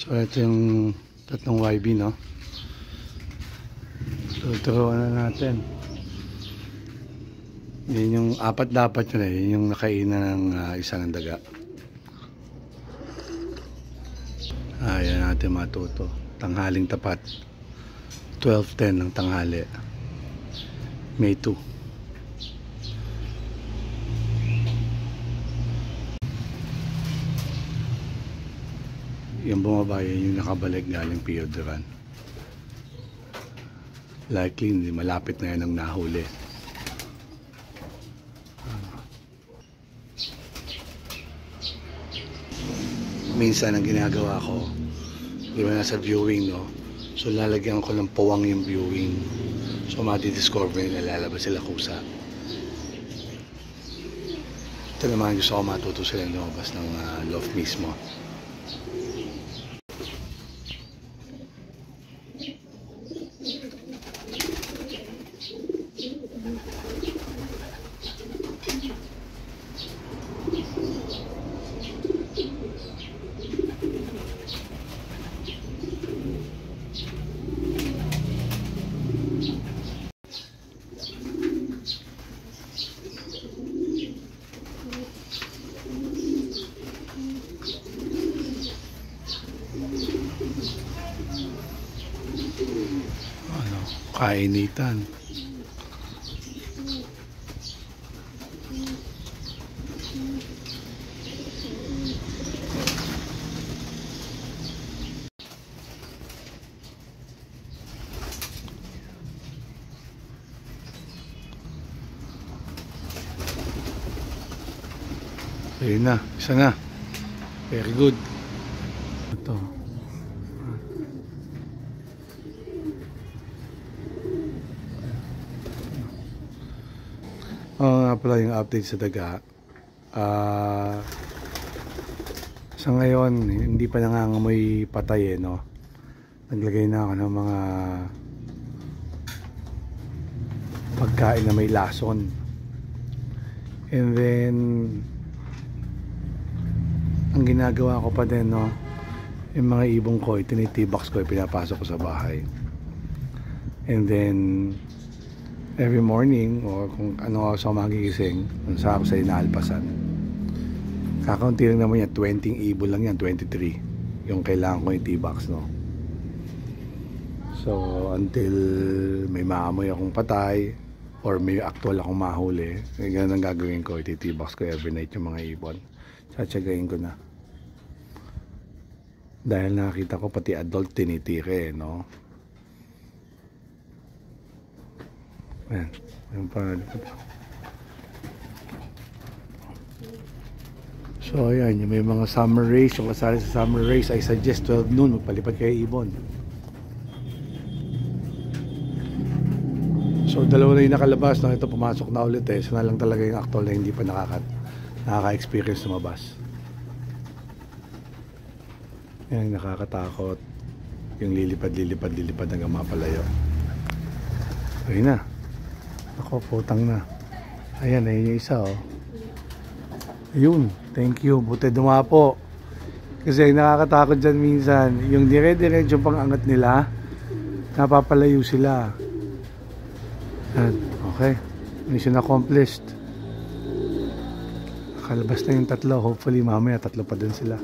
So ito yung tatlong YB, no? Tuturuan na natin. Yan yung apat dapat yun eh. Yan yung nakainan ng isa ng daga. Ayan natin matuto. Tanghaling tapat. 12:10 ng tanghali. May 2. Yung bumaba yun yung nakabalik galing Pio Duran. Likely hindi malapit na yan ang nahuli. Minsan ang ginagawa ko, di ba nasa viewing, no? So lalagyan ko ng puwang yung viewing. So mati-discover nila, lalabas sila kusa. Ito naman gusto ko matuto sila lumabas ng loft mismo. Kainitan. Ayun na, isa na. Very good. Ito. Nga pala yung update sa daga. Sa ngayon hindi pa nangangamoy patay no. Naglagay na ako ng mga pagkain na may lason, and then ang ginagawa ko pa din, no, yung mga ibong ko itinitibox ko, pinapasok ko sa bahay, and then every morning or kung ano ako sa magigising, kung saan ako sa inaalpasan, kakaunti lang naman yan, 20 ibon lang yan, 23 yung kailangan ko yung T-box, no. So until may maamoy akong patay or may actual akong mahuli, ganun ang gagawin ko, iti-T-box ko every night yung mga ibon. Tsatsagayin ko na, dahil nakita ko pati adult tinitire, no. Ayan, yung pangalipad. So ayan, yung may mga summer race, yung kasali sa summer race, I suggest 12 noon magpalipad kayo ibon. So dalawa na yung nakalabas, no? Ito pumasok na ulit eh. So na lang talaga yung actual na hindi pa nakaka-experience lumabas. Yan, nakakatakot. Yung lilipad hanggang mapalayo. Ayun na. Ako, putang na. Ayan, ayun yung isa, oh. Ayun, thank you. Buti dumapo. Kasi nakakatakot dyan minsan. Yung dire-diretso pang angat nila, napapalayo sila. Yan, okay. Mission accomplished. Nakalabas na yung tatlo. Hopefully mamaya tatlo pa din sila.